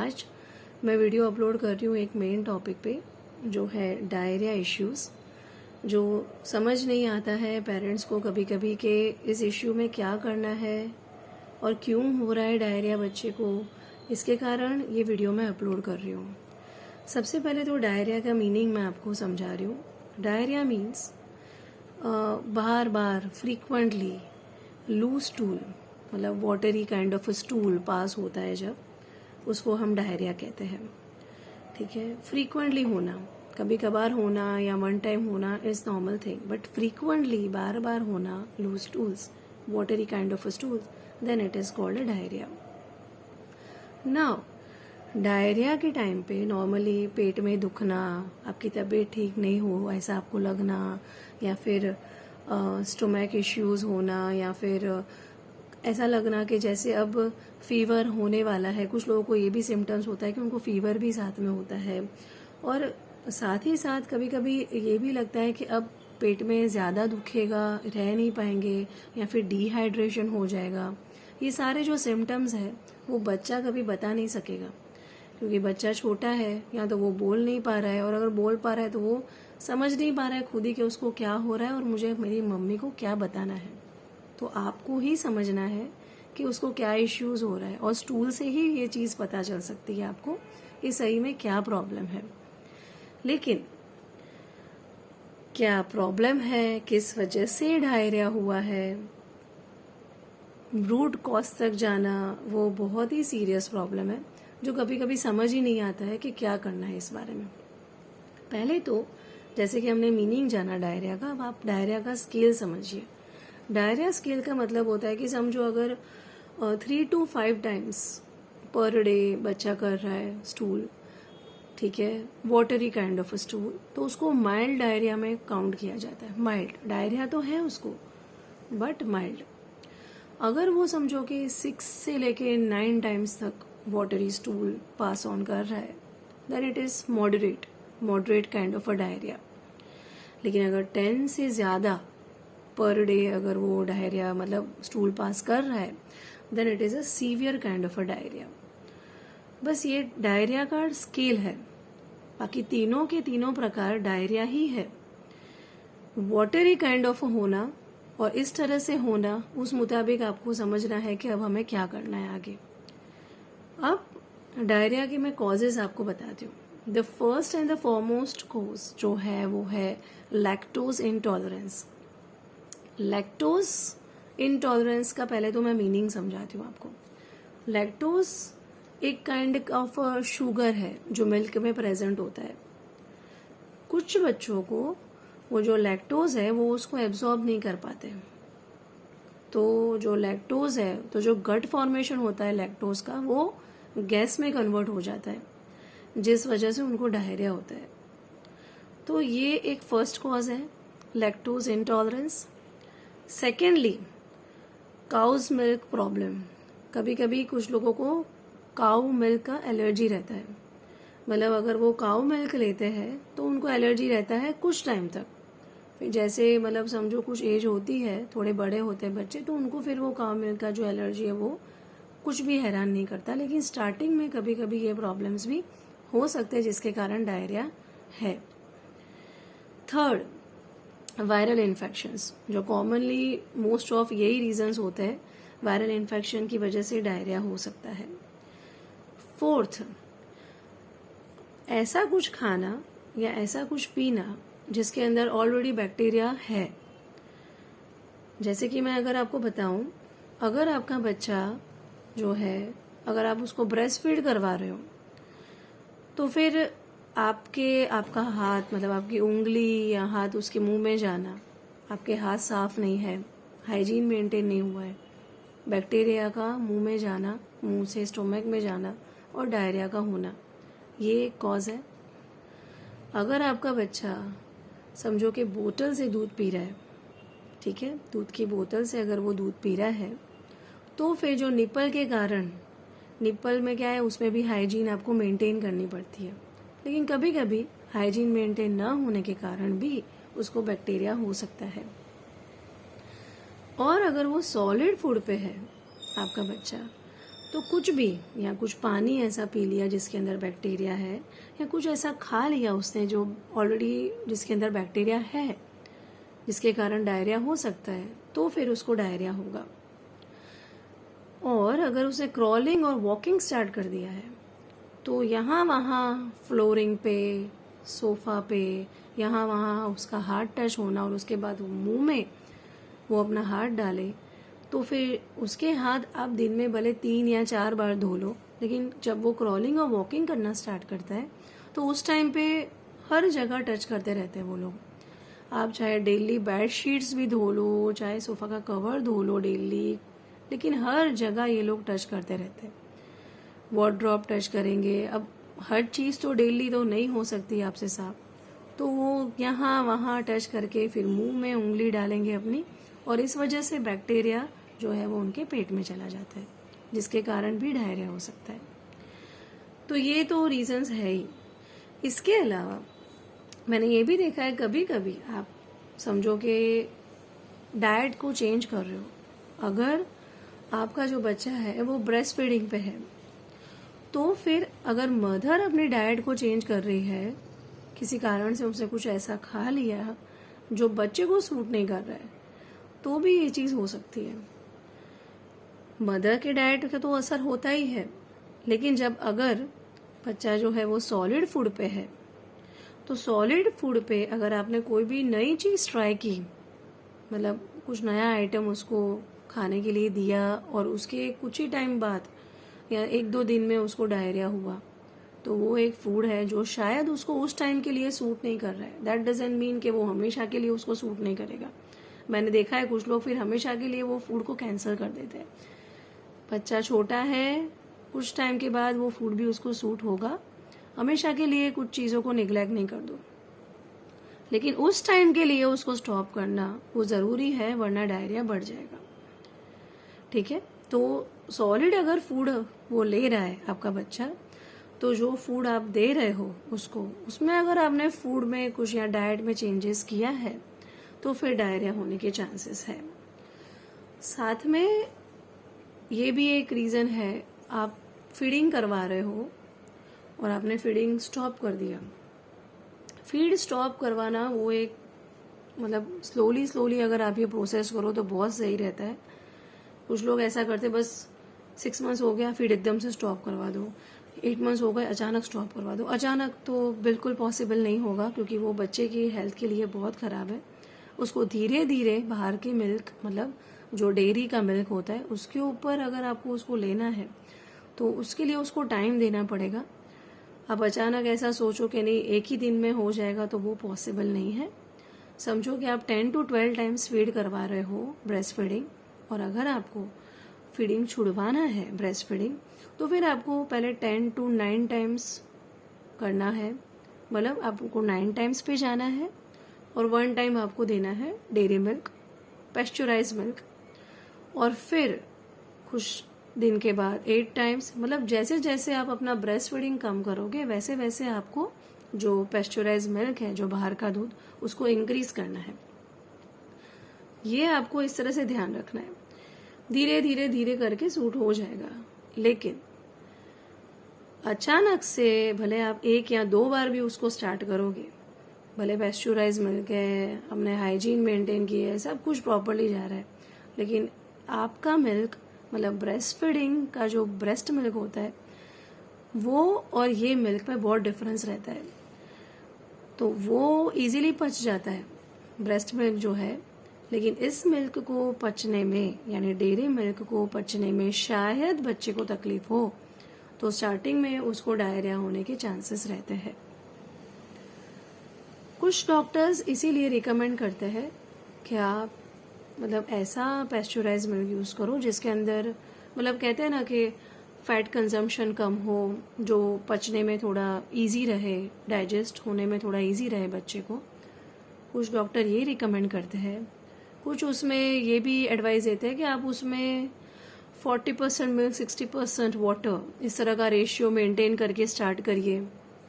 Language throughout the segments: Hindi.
आज मैं वीडियो अपलोड कर रही हूँ एक मेन टॉपिक पे, जो है डायरिया इश्यूज़। जो समझ नहीं आता है पेरेंट्स को कभी कभी कि इस इश्यू में क्या करना है और क्यों हो रहा है डायरिया बच्चे को। इसके कारण ये वीडियो मैं अपलोड कर रही हूँ। सबसे पहले तो डायरिया का मीनिंग मैं आपको समझा रही हूँ। डायरिया मीन्स बार बार फ्रीक्वेंटली लूज स्टूल, मतलब watery kind of stool pass होता है जब, उसको हम डायरिया कहते हैं। ठीक है, फ्रीक्वेंटली होना, कभी कभार होना या वन टाइम होना is normal thing, but frequently बार बार होना loose stools, watery kind of stools, then it is called a diarrhoea. Now diarrhoea के टाइम पे नॉर्मली पेट में दुखना, आपकी तबीयत ठीक नहीं हो ऐसा आपको लगना, या फिर स्टोमैक इश्यूज होना, या फिर ऐसा लगना कि जैसे अब फीवर होने वाला है। कुछ लोगों को ये भी सिम्टम्स होता है कि उनको फीवर भी साथ में होता है, और साथ ही साथ कभी कभी ये भी लगता है कि अब पेट में ज़्यादा दुखेगा, रह नहीं पाएंगे, या फिर डिहाइड्रेशन हो जाएगा। ये सारे जो सिम्टम्स है वो बच्चा कभी बता नहीं सकेगा, क्योंकि बच्चा छोटा है, या तो वो बोल नहीं पा रहा है, और अगर बोल पा रहा है तो वो समझ नहीं पा रहा है खुद ही कि उसको क्या हो रहा है और मुझे मेरी मम्मी को क्या बताना है। तो आपको ही समझना है कि उसको क्या इश्यूज हो रहा है, और स्टूल से ही ये चीज़ पता चल सकती है आपको कि सही में क्या प्रॉब्लम है। लेकिन क्या प्रॉब्लम है, किस वजह से डायरिया हुआ है, रूट कॉज तक जाना, वो बहुत ही सीरियस प्रॉब्लम है जो कभी कभी समझ ही नहीं आता है कि क्या करना है इस बारे में। पहले तो जैसे कि हमने मीनिंग जाना डायरिया का, अब आप डायरिया का स्केल समझिए। डायरिया स्केल का मतलब होता है कि समझो अगर 3 to 5 टाइम्स पर डे बच्चा कर रहा है स्टूल, ठीक है, वाटरी काइंड ऑफ स्टूल, तो उसको माइल्ड डायरिया में काउंट किया जाता है। माइल्ड डायरिया तो है उसको, बट माइल्ड। अगर वो समझो कि 6 से लेके 9 टाइम्स तक वाटरी स्टूल पास ऑन कर रहा है, then it is moderate kind of a diarrhoea. लेकिन अगर 10 से ज़्यादा पर डे अगर वो डायरिया मतलब स्टूल पास कर रहा है, then it is a severe kind of a diarrhoea. बस ये डायरिया का स्केल है, बाकी तीनों के तीनों प्रकार डायरिया ही है। वाटरी काइंड ऑफ होना और इस तरह से होना, उस मुताबिक आपको समझना है कि अब हमें क्या करना है आगे। अब डायरिया के मैं कॉजेज आपको बताती हूँ। The first and the foremost cause जो है वो है लैक्टोज इंटॉलरेंस। लैक्टोज इंटॉलरेंस का पहले तो मैं मीनिंग समझाती हूँ आपको। लैक्टोज एक काइंड ऑफ शुगर है जो मिल्क में प्रेजेंट होता है। कुछ बच्चों को वो जो लैक्टोज है वो उसको एब्जॉर्ब नहीं कर पाते, तो जो लैक्टोज है, तो जो गट फॉर्मेशन होता है लैक्टोज का, वो गैस में कन्वर्ट हो जाता है, जिस वजह से उनको डायरिया होता है। तो ये एक फर्स्ट कॉज है, lactose intolerance. Secondly, cow's milk problem. कभी कभी कुछ लोगों को काऊ मिल्क का एलर्जी रहता है, मतलब अगर वो काऊ मिल्क लेते हैं तो उनको एलर्जी रहता है कुछ टाइम तक। फिर जैसे मतलब समझो कुछ एज होती है, थोड़े बड़े होते हैं बच्चे, तो उनको फिर वो काऊ मिल्क का जो एलर्जी है वो कुछ भी हैरान नहीं करता। लेकिन स्टार्टिंग में कभी कभी ये प्रॉब्लम्स भी हो सकते हैं जिसके कारण डायरिया है। थर्ड, वायरल इन्फेक्शंस, जो कॉमनली मोस्ट ऑफ यही रीजंस होते हैं, वायरल इन्फेक्शन की वजह से डायरिया हो सकता है। फोर्थ, ऐसा कुछ खाना या ऐसा कुछ पीना जिसके अंदर ऑलरेडी बैक्टीरिया है। जैसे कि मैं अगर आपको बताऊं, अगर आपका बच्चा जो है, अगर आप उसको ब्रेस्ट फीड करवा रहे हो, तो फिर आपका हाथ, मतलब आपकी उंगली या हाथ उसके मुंह में जाना, आपके हाथ साफ नहीं है, हाइजीन मेंटेन नहीं हुआ है, बैक्टीरिया का मुंह में जाना, मुंह से स्टोमक में जाना और डायरिया का होना, ये एक कॉज है। अगर आपका बच्चा समझो कि बोतल से दूध पी रहा है, ठीक है, दूध की बोतल से अगर वो दूध पी रहा है, तो फिर जो निप्पल के कारण, निप्पल में क्या है, उसमें भी हाइजीन आपको मेंटेन करनी पड़ती है, लेकिन कभी कभी हाइजीन मेंटेन ना होने के कारण भी उसको बैक्टीरिया हो सकता है। और अगर वो सॉलिड फूड पे है आपका बच्चा, तो कुछ भी, या कुछ पानी ऐसा पी लिया जिसके अंदर बैक्टीरिया है, या कुछ ऐसा खा लिया उसने जो ऑलरेडी जिसके अंदर बैक्टीरिया है, जिसके कारण डायरिया हो सकता है, तो फिर उसको डायरिया होगा। और अगर उसने क्रॉलिंग और वॉकिंग स्टार्ट कर दिया है, तो यहाँ वहाँ फ्लोरिंग पे, सोफा पे, यहाँ वहाँ उसका हाथ टच होना और उसके बाद वो मुंह में वो अपना हाथ डाले, तो फिर उसके हाथ आप दिन में भले 3 या 4 बार धो लो, लेकिन जब वो क्रॉलिंग और वॉकिंग करना स्टार्ट करता है तो उस टाइम पे हर जगह टच करते रहते हैं वो लोग। आप चाहे डेली बेड शीट्स भी धो लो, चाहे सोफा का कवर धो लो डेली, लेकिन हर जगह ये लोग टच करते रहते हैं। वार्डरोब टच करेंगे। अब हर चीज़ तो डेली तो नहीं हो सकती आपसे साफ, तो वो यहाँ वहाँ टच करके फिर मुंह में उंगली डालेंगे अपनी, और इस वजह से बैक्टीरिया जो है वो उनके पेट में चला जाता है, जिसके कारण भी डायरिया हो सकता है। तो ये तो रीजंस है ही। इसके अलावा मैंने ये भी देखा है, कभी कभी आप समझो कि डाइट को चेंज कर रहे हो, अगर आपका जो बच्चा है वो ब्रेस्ट फीडिंग पे है, तो फिर अगर मदर अपनी डाइट को चेंज कर रही है, किसी कारण से उसने कुछ ऐसा खा लिया जो बच्चे को सूट नहीं कर रहा है, तो भी ये चीज़ हो सकती है। मदर के डाइट का तो असर होता ही है, लेकिन जब अगर बच्चा जो है वो सॉलिड फूड पे है, तो सॉलिड फूड पे अगर आपने कोई भी नई चीज़ ट्राई की, मतलब कुछ नया आइटम उसको खाने के लिए दिया और उसके कुछ ही टाइम बाद या 1-2 दिन में उसको डायरिया हुआ, तो वो एक फूड है जो शायद उसको उस टाइम के लिए सूट नहीं कर रहा है। दैट डजंट मीन कि वो हमेशा के लिए उसको सूट नहीं करेगा। मैंने देखा है कुछ लोग फिर हमेशा के लिए वो फूड को कैंसिल कर देते हैं। बच्चा छोटा है, कुछ टाइम के बाद वो फूड भी उसको सूट होगा। हमेशा के लिए कुछ चीज़ों को निगलेक्ट नहीं कर दो, लेकिन उस टाइम के लिए उसको स्टॉप करना वो ज़रूरी है, वरना डायरिया बढ़ जाएगा। ठीक है, तो सॉलिड अगर फूड वो ले रहा है आपका बच्चा, तो जो फूड आप दे रहे हो उसको, उसमें अगर आपने फूड में कुछ या डाइट में चेंजेस किया है, तो फिर डायरिया होने के चांसेस है। साथ में ये भी एक रीज़न है, आप फीडिंग करवा रहे हो और आपने फीडिंग स्टॉप कर दिया। फीड स्टॉप करवाना वो एक, मतलब स्लोली अगर आप ये प्रोसेस करो तो बहुत सही रहता है। कुछ लोग ऐसा करते, बस 6 मंथ्स हो गया फीड एकदम से स्टॉप करवा दो, 8 मंथ्स हो गए अचानक स्टॉप करवा दो। अचानक तो बिल्कुल पॉसिबल नहीं होगा, क्योंकि वो बच्चे की हेल्थ के लिए बहुत ख़राब है। उसको धीरे धीरे बाहर की मिल्क, मतलब जो डेयरी का मिल्क होता है, उसके ऊपर अगर आपको उसको लेना है तो उसके लिए उसको टाइम देना पड़ेगा। अब अचानक ऐसा सोचो कि नहीं एक ही दिन में हो जाएगा, तो वो पॉसिबल नहीं है। समझो कि आप 10 to 12 टाइम्स फीड करवा रहे हो ब्रेस्ट फीडिंग, और अगर आपको फीडिंग छुड़वाना है ब्रेस्ट फीडिंग, तो फिर आपको पहले 10 to 9 टाइम्स करना है। मतलब आपको 9 टाइम्स पे जाना है, और 1 टाइम आपको देना है डेयरी मिल्क, पेस्चराइज मिल्क, और फिर कुछ दिन के बाद 8 टाइम्स। मतलब जैसे जैसे आप अपना ब्रेस्ट फीडिंग कम करोगे, वैसे वैसे आपको जो पेस्चराइज मिल्क है, जो बाहर का दूध, उसको इंक्रीज करना है। ये आपको इस तरह से ध्यान रखना है। धीरे धीरे धीरे करके सूट हो जाएगा, लेकिन अचानक से भले आप 1 या 2 बार भी उसको स्टार्ट करोगे, भले पेस्चराइज मिल्क है, हमने हाइजीन मेंटेन की है, सब कुछ प्रॉपरली जा रहा है, लेकिन आपका मिल्क, मतलब ब्रेस्ट फीडिंग का जो ब्रेस्ट मिल्क होता है, वो और ये मिल्क में बहुत डिफरेंस रहता है। तो वो इजीली पच जाता है ब्रेस्ट मिल्क जो है, लेकिन इस मिल्क को पचने में, यानी डेयरी मिल्क को पचने में शायद बच्चे को तकलीफ हो, तो स्टार्टिंग में उसको डायरिया होने के चांसेस रहते हैं। कुछ डॉक्टर्स इसीलिए रिकमेंड करते हैं कि आप मतलब ऐसा पेस्चराइज मिल्क यूज़ करो जिसके अंदर, मतलब कहते हैं ना कि फैट कंजम्पशन कम हो, जो पचने में थोड़ा इजी रहे, डाइजेस्ट होने में थोड़ा इजी रहे बच्चे को। कुछ डॉक्टर ये रिकमेंड करते हैं। कुछ उसमें ये भी एडवाइस देते हैं कि आप उसमें 40% मिल्क 60% वाटर, इस तरह का रेशियो मेंटेन करके स्टार्ट करिए।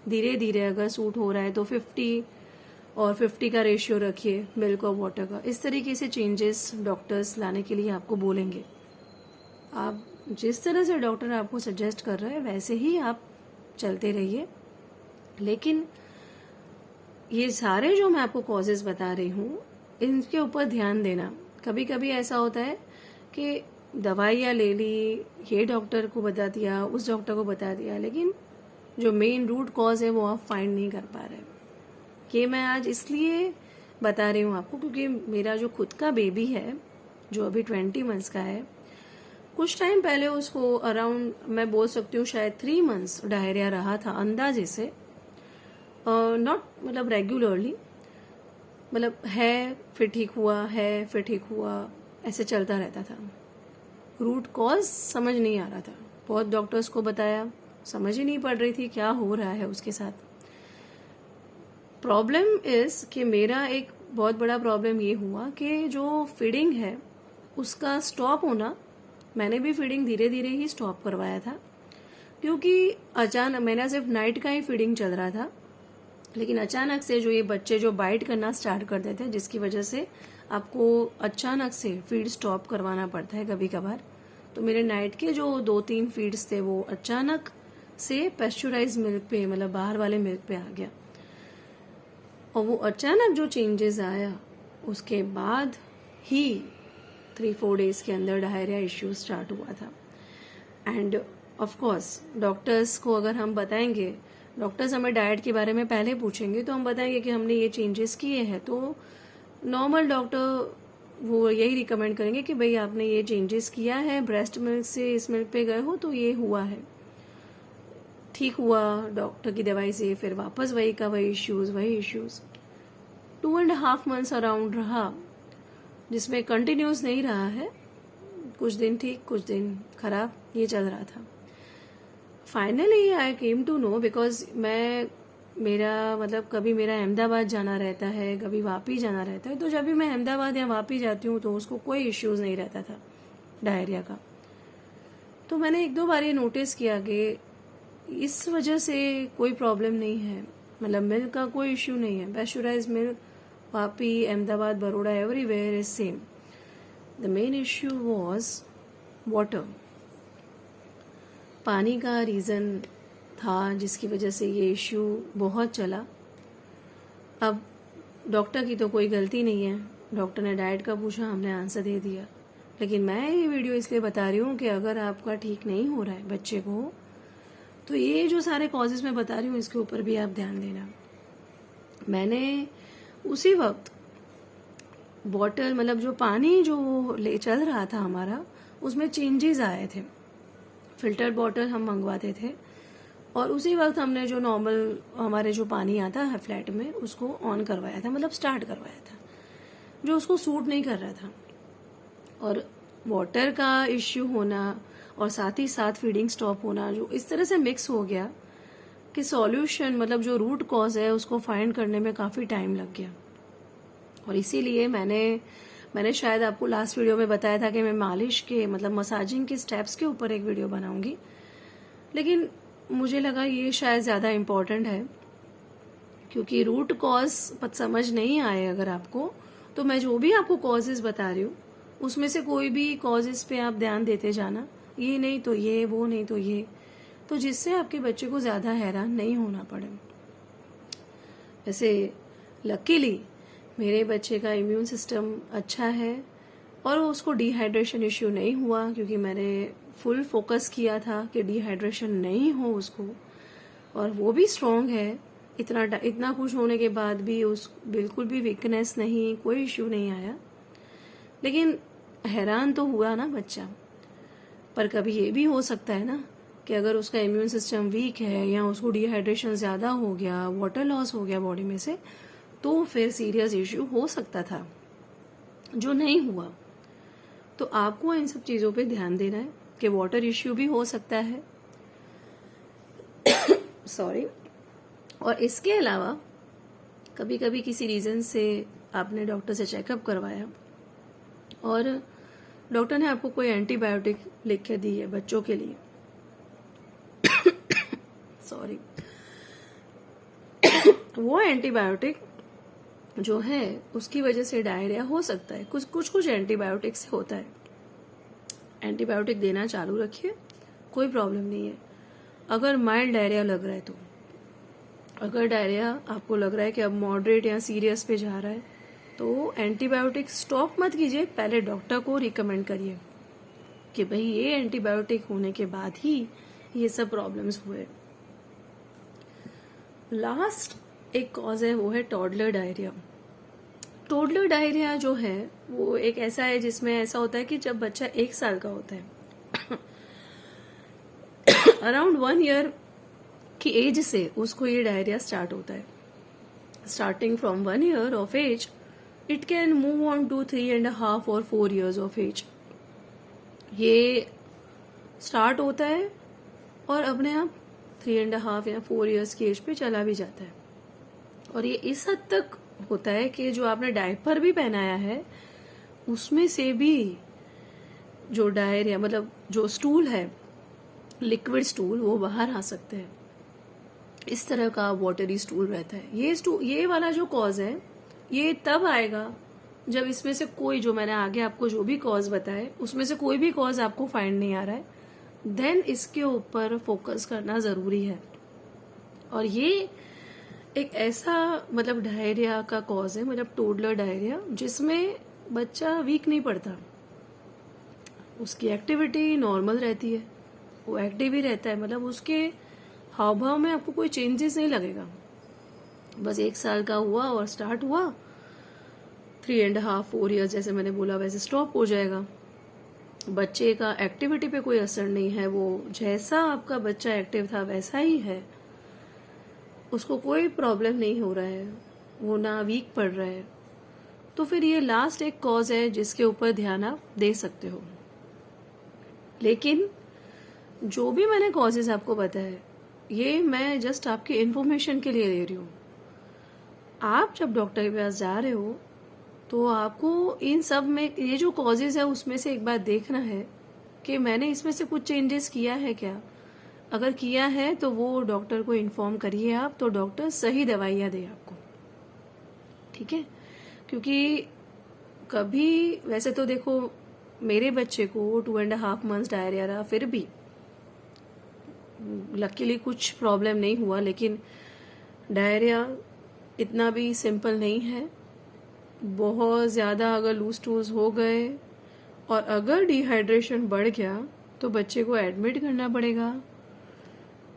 धीरे धीरे अगर सूट हो रहा है तो 50 और 50 का रेशियो रखिए मिल्क और वाटर का। इस तरीके से चेंजेस डॉक्टर्स लाने के लिए आपको बोलेंगे। आप जिस तरह से डॉक्टर आपको सजेस्ट कर रहा है वैसे ही आप चलते रहिए। लेकिन ये सारे जो मैं आपको कॉजेज बता रही हूँ इनके ऊपर ध्यान देना। कभी कभी ऐसा होता है कि दवाइयाँ ले ली, ये डॉक्टर को बता दिया, उस डॉक्टर को बता दिया, लेकिन जो मेन रूट कॉज है वो आप फाइंड नहीं कर पा रहे। ये मैं आज इसलिए बता रही हूँ आपको क्योंकि मेरा जो खुद का बेबी है जो अभी 20 मंथ्स का है, कुछ टाइम पहले उसको अराउंड मैं बोल सकती हूँ शायद 3 मंथ्स डायरिया रहा था अंदाजे से, नॉट मतलब रेगुलरली, मतलब है फिर ठीक हुआ, है फिर ठीक हुआ, ऐसे चलता रहता था। रूट कॉज समझ नहीं आ रहा था, बहुत डॉक्टर्स को बताया, समझ ही नहीं पड़ रही थी क्या हो रहा है उसके साथ। प्रॉब्लम इज कि मेरा एक बहुत बड़ा प्रॉब्लम ये हुआ कि जो फीडिंग है उसका स्टॉप होना, मैंने भी फीडिंग धीरे धीरे ही स्टॉप करवाया था क्योंकि अचानक मेरा सिर्फ नाइट का ही फीडिंग चल रहा था, लेकिन अचानक से जो ये बच्चे जो बाइट करना स्टार्ट कर देते हैं जिसकी वजह से आपको अचानक से फीड स्टॉप करवाना पड़ता है कभी कभार, तो मेरे नाइट के जो 2-3 फीड्स थे वो अचानक से पेस्चुराइज मिल्क पे, मतलब बाहर वाले मिल्क पे आ गया। और वो अचानक जो चेंजेस आया उसके बाद ही 3-4 डेज के अंदर डायरिया इश्यू स्टार्ट हुआ था। एंड ऑफ कोर्स डॉक्टर्स को अगर हम बताएंगे, डॉक्टर्स हमें डाइट के बारे में पहले पूछेंगे तो हम बताएंगे कि हमने ये चेंजेस किए हैं, तो नॉर्मल डॉक्टर वो यही रिकमेंड करेंगे कि भाई आपने ये चेंजेस किया है, ब्रेस्ट मिल्क से इस मिल्क पे गए हो तो ये हुआ है, ठीक हुआ डॉक्टर की दवाई से, फिर वापस वही का वही इश्यूज 2.5 मंथ्स अराउंड रहा, जिसमें कंटिन्यूस नहीं रहा है, कुछ दिन ठीक कुछ दिन खराब, ये चल रहा था। Finally I came to know because मेरा मतलब कभी मेरा अहमदाबाद जाना रहता है, कभी वापी जाना रहता है, तो जब भी मैं अहमदाबाद या वापी जाती हूँ तो उसको कोई इश्यूज नहीं रहता था डायरिया का। तो मैंने 1-2 बार ये नोटिस किया कि इस वजह से कोई प्रॉब्लम नहीं है, मतलब मिल्क का कोई इश्यू नहीं है, pasteurise milk Vapi, Ahmedabad, Baroda, everywhere is same. The main issue was water, पानी का रीज़न था जिसकी वजह से ये इश्यू बहुत चला। अब डॉक्टर की तो कोई गलती नहीं है, डॉक्टर ने डाइट का पूछा, हमने आंसर दे दिया, लेकिन मैं ये वीडियो इसलिए बता रही हूँ कि अगर आपका ठीक नहीं हो रहा है बच्चे को, तो ये जो सारे कॉजेज मैं बता रही हूँ इसके ऊपर भी आप ध्यान देना। मैंने उसी वक्त बॉटल, मतलब जो पानी जो ले चल रहा था हमारा, उसमें चेंजेस आए थे, फिल्टर बॉटल हम मंगवाते थे और उसी वक्त हमने जो नॉर्मल हमारे जो पानी आता है फ्लैट में उसको ऑन करवाया था, मतलब स्टार्ट करवाया था, जो उसको सूट नहीं कर रहा था। और वाटर का इश्यू होना और साथ ही साथ फीडिंग स्टॉप होना जो इस तरह से मिक्स हो गया कि सॉल्यूशन, मतलब जो रूट कॉज है उसको फाइंड करने में काफ़ी टाइम लग गया। और इसीलिए मैंने शायद आपको लास्ट वीडियो में बताया था कि मैं मालिश के, मतलब मसाजिंग के स्टेप्स के ऊपर एक वीडियो बनाऊंगी, लेकिन मुझे लगा ये शायद ज़्यादा इम्पोर्टेंट है क्योंकि रूट कॉज समझ नहीं आए अगर आपको, तो मैं जो भी आपको कॉजेज बता रही हूँ उसमें से कोई भी कॉजेज पे आप ध्यान देते जाना, ये नहीं तो ये, वो नहीं तो ये, तो जिससे आपके बच्चे को ज़्यादा हैरान नहीं होना पड़े। वैसे लकीली मेरे बच्चे का इम्यून सिस्टम अच्छा है और उसको डिहाइड्रेशन इश्यू नहीं हुआ क्योंकि मैंने फुल फोकस किया था कि डिहाइड्रेशन नहीं हो उसको, और वो भी स्ट्रांग है। इतना कुछ होने के बाद भी उस बिल्कुल भी वीकनेस नहीं, कोई इश्यू नहीं आया। लेकिन हैरान तो हुआ ना बच्चा, पर कभी ये भी हो सकता है ना कि अगर उसका इम्यून सिस्टम वीक है या उसको डिहाइड्रेशन ज़्यादा हो गया, वाटर लॉस हो गया बॉडी में से, तो फिर सीरियस इश्यू हो सकता था, जो नहीं हुआ। तो आपको इन सब चीज़ों पे ध्यान देना है कि वाटर इश्यू भी हो सकता है सॉरी। और इसके अलावा कभी कभी किसी रीज़न से आपने डॉक्टर से चेकअप करवाया और डॉक्टर ने आपको कोई एंटीबायोटिक लिख के दी है बच्चों के लिए सॉरी, वो एंटीबायोटिक जो है उसकी वजह से डायरिया हो सकता है, कुछ एंटीबायोटिक से होता है। एंटीबायोटिक देना चालू रखिए, कोई प्रॉब्लम नहीं है। अगर माइल्ड डायरिया लग रहा है तो, अगर डायरिया आपको लग रहा है कि अब मॉडरेट या सीरियस पे जा रहा है तो एंटीबायोटिक स्टॉप मत कीजिए, पहले डॉक्टर को रिकमेंड करिए कि भाई ये एंटीबायोटिक होने के बाद ही ये सब प्रॉब्लम्स हुए। लास्ट एक कॉज है वो है टॉडलर डायरिया। टोडलर डायरिया जो है वो एक ऐसा है जिसमें ऐसा होता है कि जब बच्चा 1 साल का होता है अराउंड 1 ईयर की एज से उसको ये डायरिया स्टार्ट होता है। Starting from 1 year of age it can move on to 3.5 और 4 years ऑफ एज। ये स्टार्ट होता है और अपने आप 3.5 या 4 years की एज पे चला भी जाता है। और ये इस हद तक होता है कि जो आपने डायपर भी पहनाया है उसमें से भी जो डायरिया मतलब जो स्टूल है, लिक्विड स्टूल, वो बाहर आ सकते हैं। इस तरह का वाटरी स्टूल रहता है। ये वाला जो कॉज है ये तब आएगा जब इसमें से कोई, जो मैंने आगे आपको जो भी कॉज बताए उसमें से कोई भी कॉज आपको फाइंड नहीं आ रहा है, देन इसके ऊपर फोकस करना जरूरी है। और ये एक ऐसा मतलब डायरिया का कॉज है, मतलब टोडलर डायरिया, जिसमें बच्चा वीक नहीं पड़ता, उसकी एक्टिविटी नॉर्मल रहती है, वो एक्टिव ही रहता है, मतलब उसके हाव भाव में आपको कोई चेंजेस नहीं लगेगा। बस 1 साल का हुआ और स्टार्ट हुआ, 3.5 4 years जैसे मैंने बोला वैसे स्टॉप हो जाएगा। बच्चे का एक्टिविटी पे कोई असर नहीं है, वो जैसा आपका बच्चा एक्टिव था वैसा ही है, उसको कोई प्रॉब्लम नहीं हो रहा है, वो ना वीक पड़ रहा है। तो फिर ये लास्ट एक कॉज है जिसके ऊपर ध्यान आप दे सकते हो। लेकिन जो भी मैंने कॉजेज आपको बताए ये मैं जस्ट आपकी इंफॉर्मेशन के लिए दे रही हूँ। आप जब डॉक्टर के पास जा रहे हो तो आपको इन सब में ये जो कॉजेज है उसमें से एक बार देखना है कि मैंने इसमें से कुछ चेंजेस किया है क्या। अगर किया है तो वो डॉक्टर को इन्फॉर्म करिए आप, तो डॉक्टर सही दवाइयाँ दे आपको, ठीक है। क्योंकि कभी वैसे तो देखो मेरे बच्चे को 2.5 months डायरिया रहा, फिर भी लकीली कुछ प्रॉब्लम नहीं हुआ। लेकिन डायरिया इतना भी सिंपल नहीं है, बहुत ज़्यादा अगर लूज टूज हो गए और अगर डिहाइड्रेशन बढ़ गया तो बच्चे को एडमिट करना पड़ेगा,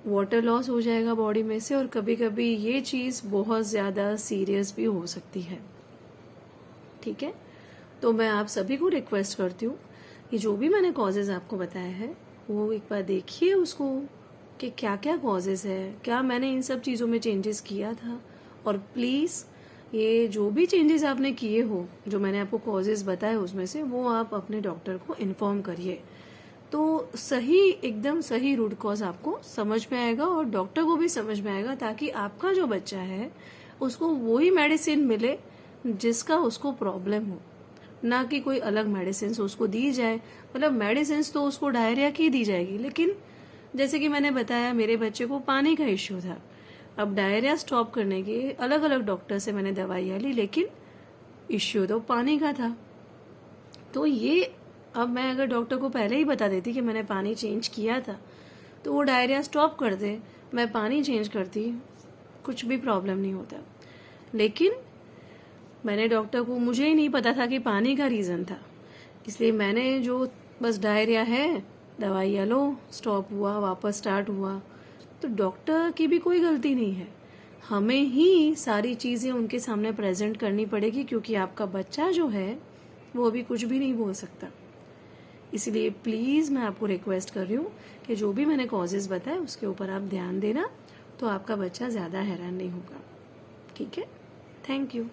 वाटर लॉस हो जाएगा बॉडी में से, और कभी कभी ये चीज़ बहुत ज़्यादा सीरियस भी हो सकती है, ठीक है। तो मैं आप सभी को रिक्वेस्ट करती हूँ कि जो भी मैंने कॉजेज आपको बताया है वो एक बार देखिए उसको कि क्या क्या कॉजेज है, क्या मैंने इन सब चीज़ों में चेंजेस किया था। और प्लीज़ ये जो भी चेंजेस आपने किए हो, जो मैंने आपको कॉजेज बताए उसमें से, वो आप अपने डॉक्टर को इन्फॉर्म करिए, तो सही एकदम सही रूट कॉज आपको समझ में आएगा और डॉक्टर को भी समझ में आएगा, ताकि आपका जो बच्चा है उसको वही मेडिसिन मिले जिसका उसको प्रॉब्लम हो, ना कि कोई अलग मेडिसिन उसको दी जाए। मतलब मेडिसिन तो उसको डायरिया की दी जाएगी, लेकिन जैसे कि मैंने बताया मेरे बच्चे को पानी का इश्यू था, अब डायरिया स्टॉप करने के अलग अलग डॉक्टर से मैंने दवाइयाँ ली, लेकिन इश्यू तो पानी का था। तो ये अब मैं अगर डॉक्टर को पहले ही बता देती कि मैंने पानी चेंज किया था तो वो डायरिया स्टॉप कर दे, मैं पानी चेंज करती, कुछ भी प्रॉब्लम नहीं होता। लेकिन मैंने डॉक्टर को, मुझे ही नहीं पता था कि पानी का रीज़न था, इसलिए मैंने जो बस डायरिया है दवाइयाँ लो, स्टॉप हुआ, वापस स्टार्ट हुआ। तो डॉक्टर की भी कोई गलती नहीं है, हमें ही सारी चीज़ें उनके सामने प्रेजेंट करनी पड़ेगी, क्योंकि आपका बच्चा जो है वो अभी कुछ भी नहीं बोल सकता। इसलिए प्लीज़ मैं आपको रिक्वेस्ट कर रही हूँ कि जो भी मैंने कॉजेज़ बताए उसके ऊपर आप ध्यान देना, तो आपका बच्चा ज़्यादा हैरान नहीं होगा, ठीक है। Thank you.